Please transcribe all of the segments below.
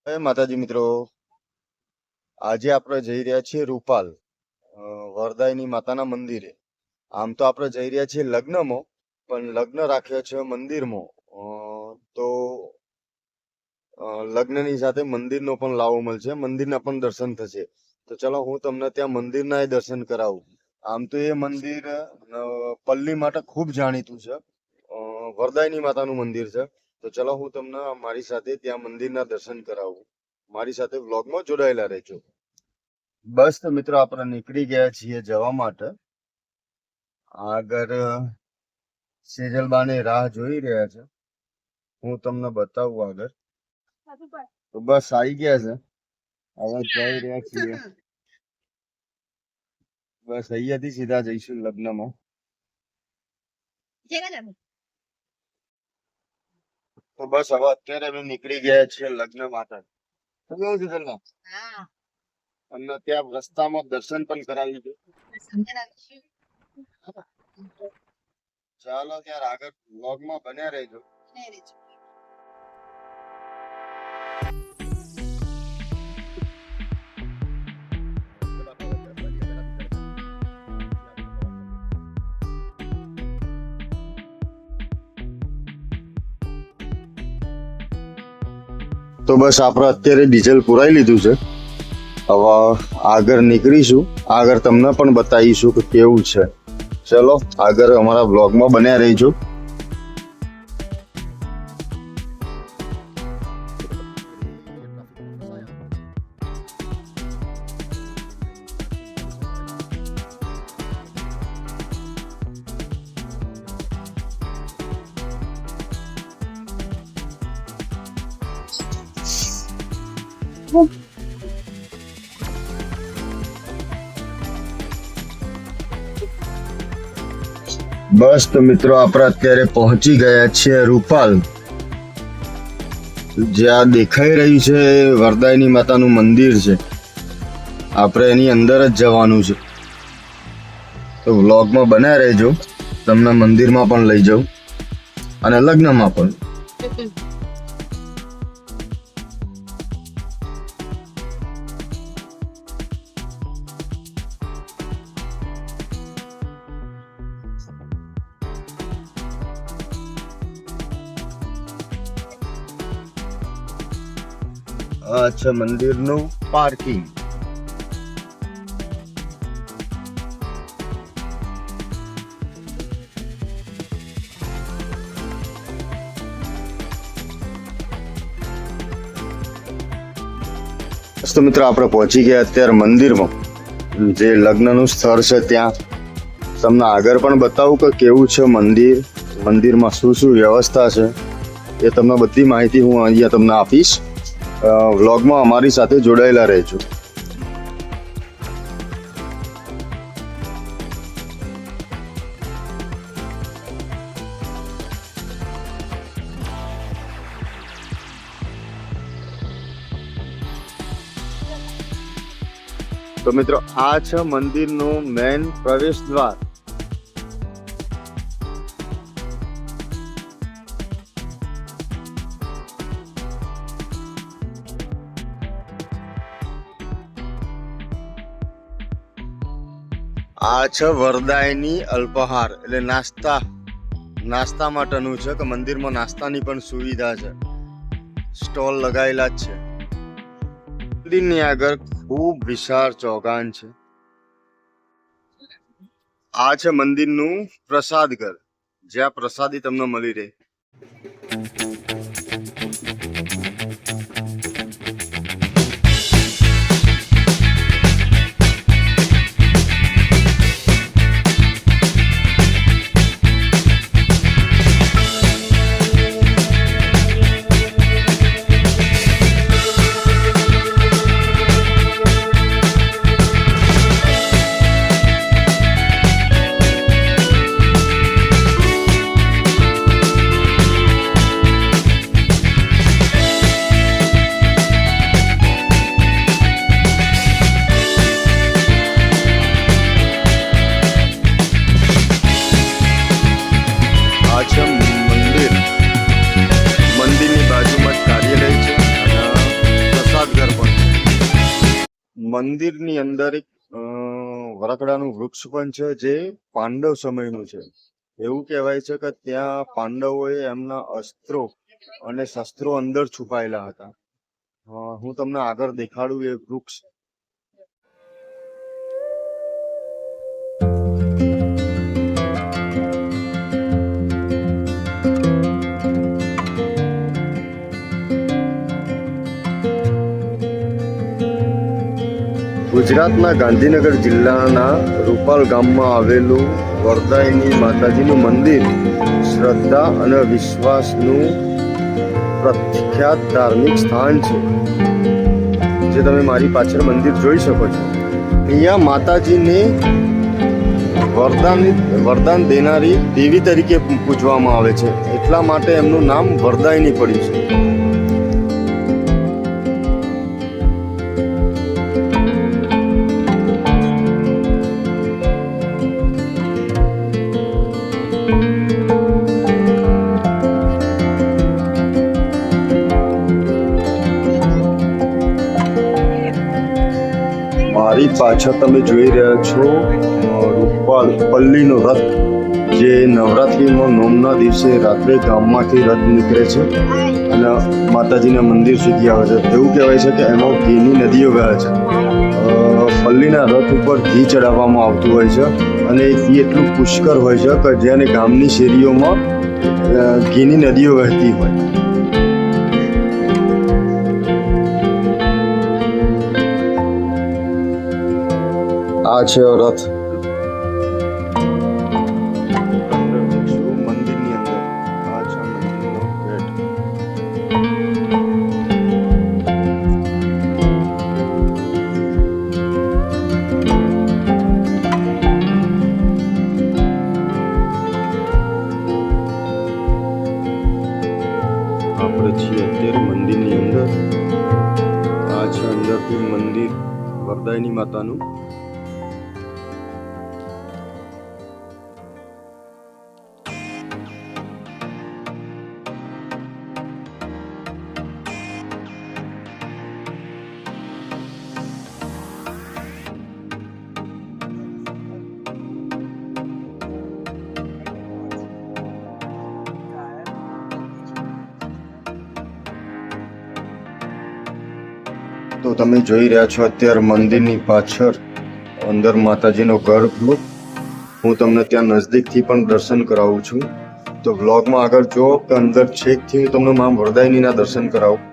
જય માતાજી મિત્રો. આજે આપણે જઈ રહ્યા છીએ રૂપાલ વરદાયની માતાના મંદિરે. આમ તો આપણે જઈ રહ્યા છીએ લગ્નમાં, પણ લગ્ન રાખ્યો છે મંદિરમાં. તો લગ્નની સાથે મંદિરનો પણ લાવો મળશે, મંદિરના પણ દર્શન થશે. તો ચલો હું તમને ત્યાં મંદિરના દર્શન કરાવું. આમ તો એ મંદિર પલ્લી માટે ખૂબ જાણીતું છે. વરદાયની માતાનું મંદિર છે. તો ચલો હું તમને મારી સાથે ત્યાં મંદિરના દર્શન કરાવું. મારી સાથે વ્લોગમાં જોડાયેલા રહેજો. બસ તો મિત્રો આપણે નીકળી ગયા છીએ જવા માટે. આગળ સેજલબાને રાહ જોઈ રહ્યા છે, હું તમને બતાવું આગળ. તો બસ આવી ગયા છે, હવે જઈ રહ્યા છીએ. બસ અહીંયાથી સીધા જઈશું લગ્નમાં. તો બસ હવે અત્યારે અમે નીકળી ગયા છીએ લગ્ન માટે. તો કેવું છે તમને? અમને ત્યાં રસ્તામાં દર્શન પણ કરાવી દે. ચાલો ત્યારે આગળ વ્લોગમાં બન્યા રહેજો. તો બસ આપણે અત્યારે ડીઝલ પુરાઈ લીધું છે. હવે આગળ નીકળીશું, આગળ તમને પણ બતાવીશું કે કેવું છે. ચલો આગળ અમારા બ્લોગમાં બન્યા રહીજો. બસ તો મિત્રો આપણે અત્યારે પહોંચી ગયા છીએ રૂપાલ. જ્યાં દેખાઈ રહ્યું છે વરદાયની માતાનું મંદિર છે. આપણે એની અંદર જ જવાનું છે. તો વ્લોગમાં બન્યા રહેજો, તમને મંદિરમાં પણ લઈ જાઉં અને લગ્નમાં પણ. આ છે મંદિરનું પાર્કિંગ. તો મિત્રો આપણે પહોંચી ગયા અત્યારે મંદિરમાં, જે લગ્નનું સ્થળ છે ત્યાં. તમને આગળ પણ બતાવું કે કેવું છે મંદિર, મંદિરમાં શું શું વ્યવસ્થા છે, એ તમને બધી માહિતી હું અહીંયા તમને આપીશ. વ્લોગમાં અમારી સાથે જોડાયેલા રહેજો. તો મિત્રો આ છે મંદિરનું મેન પ્રવેશ દ્વાર. આ છે વરદાયની અલ્પાહાર, એટલે નાસ્તા માટેનું છે, કે મંદિરમાં નાસ્તાની પણ સુવિધા છે. સ્ટોલ લગાવેલા જ છે. મંદિરની આગળ ખૂબ વિશાળ ચોગાન છે. આ છે મંદિરનું પ્રસાદ ઘર, જ્યાં પ્રસાદી તમને મળી રહે. મંદિરની અંદર એક વરખડાનું વૃક્ષ પણ છે જે પાંડવ સમયનું છે. એવું કહેવાય છે કે ત્યાં પાંડવોએ એમના અસ્ત્રો અને શસ્ત્રો અંદર છુપાયેલા હતા. હું તમને આગળ દેખાડું એ વૃક્ષ. ગુજરાતના ગાંધીનગર જિલ્લાના રૂપાલ ગામમાં આવેલું વરદાયની માતાજીનું મંદિર શ્રદ્ધા અને વિશ્વાસનું પ્રખ્યાત ધાર્મિક સ્થાન છે, જે તમે મારી પાછળ મંદિર જોઈ શકો છો. અહીંયા માતાજીને વરદાન દેનારી દેવી તરીકે પૂજવામાં આવે છે, એટલા માટે એમનું નામ વરદાયની પડ્યું છે. મારી પાછળ તમે જોઈ રહ્યા છો રૂપાલ પલ્લીનો રથ, જે નવરાત્રિમાં નોમના દિવસે રાત્રે ગામમાંથી રથ નીકળે છે અને માતાજીના મંદિર સુધી આવે છે. એવું કહેવાય છે કે એમાં ઘીની નદીઓ વહે છે. પલ્લીના રથ ઉપર ઘી ચડાવવામાં આવતું હોય છે અને એ ઘી એટલું પુષ્કળ હોય છે કે જેને ગામની શેરીઓમાં ઘીની નદીઓ વહેતી હોય. આ છે રથ. મંદિરની અંદર આ છે મંદિરનો ગેટ. આપણે છીએ અત્યારે મંદિરની અંદર. આ છે અંદરથી મંદિર વરદાયની માતાનું. તો તમે જોઈ રહ્યા છો અત્યારે મંદિરની પાછળ અંદર માતાજીનો ગર્ભગૃહ. હું તમને ત્યાં નજદીકથી પણ દર્શન કરાવું છું. તો વ્લોગમાં આગળ જો કે અંદર છેકથી હું તમને મા વરદાયનીના દર્શન કરાવું.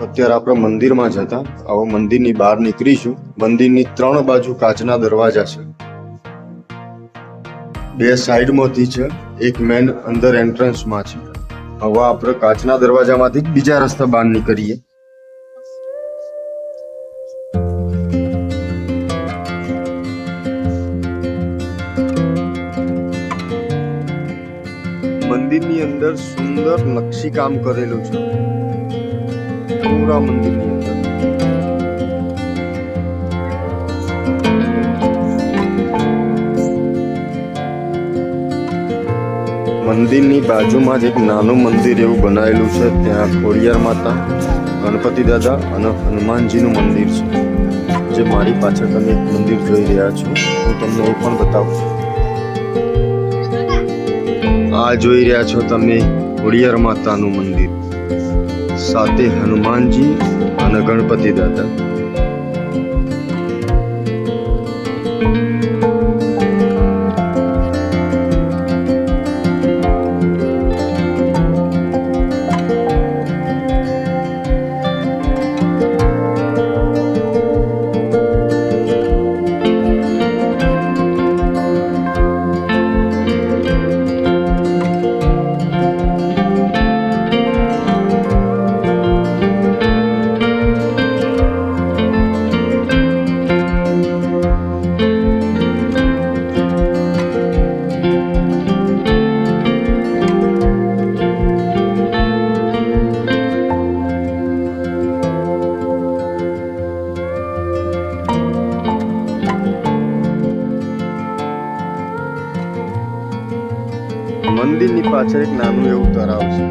અત્યારે આપણે મંદિરમાં જ હતા. હવે મંદિરની બહાર નીકળીશું. મંદિરની 3 બાજુ કાચના દરવાજા છે. 2 સાઈડમાંથી છે, એક મેન અંદર એન્ટ્રન્સમાં છે. હવે આપણે કાચના દરવાજામાંથી બીજા રસ્તા બહાર નીકળીએ. મંદિરની અંદર સુંદર નકશી કામ કરેલું છે પૂરા મંદિરની અંદર. મંદિરની બાજુમાં જ એક નાનું મંદિર એવું બનાવેલું છે. ત્યાં ખોડિયાર માતા, ગણપતિ દાદા અને હનુમાનજીનું મંદિર છે, જે મારી પાછળ તમે એક મંદિર જોઈ રહ્યા છો, હું તમને એ પણ બતાવું. આ જોઈ રહ્યા છો તમે ખોડિયાર માતાનું મંદિર, સાથે હનુમાનજી અને ગણપતિ દાદા. મંદિરની પાછળ એક નાનું એવું તળાવ છે.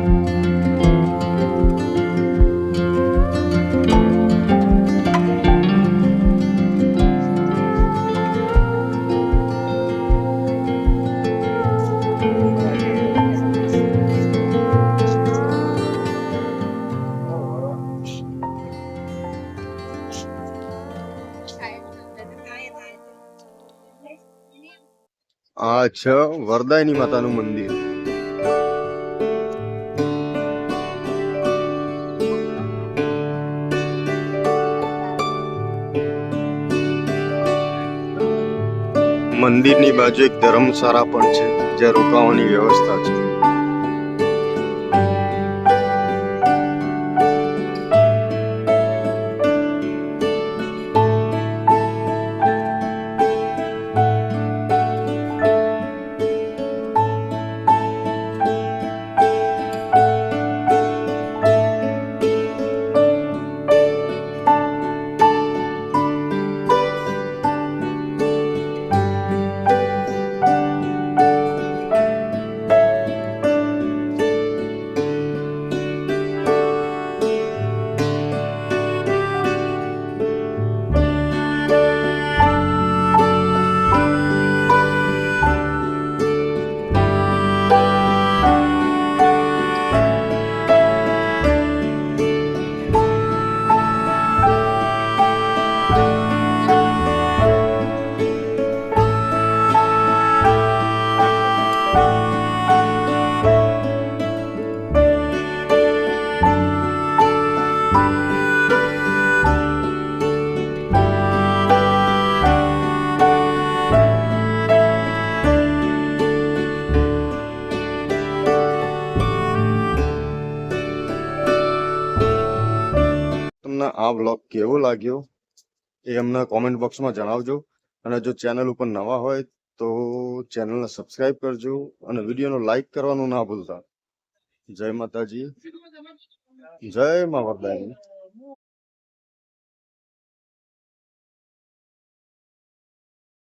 આ છે વરદાયની માતાનું મંદિર. મંદિરની બાજુ એક ધર્મશાળા પણ છે, જ્યાં રોકાવાની વ્યવસ્થા છે. તમને આ વ્લોગ કેવો લાગ્યો એ અમને કોમેન્ટ બોક્સમાં જણાવજો. અને જો ચેનલ ઉપર નવા હોય તો ચેનલને સબસ્ક્રાઇબ કરજો અને વિડીયોને લાઈક કરવાનું ના ભૂલતા. જય માતાજી, જય મા વરદાયની.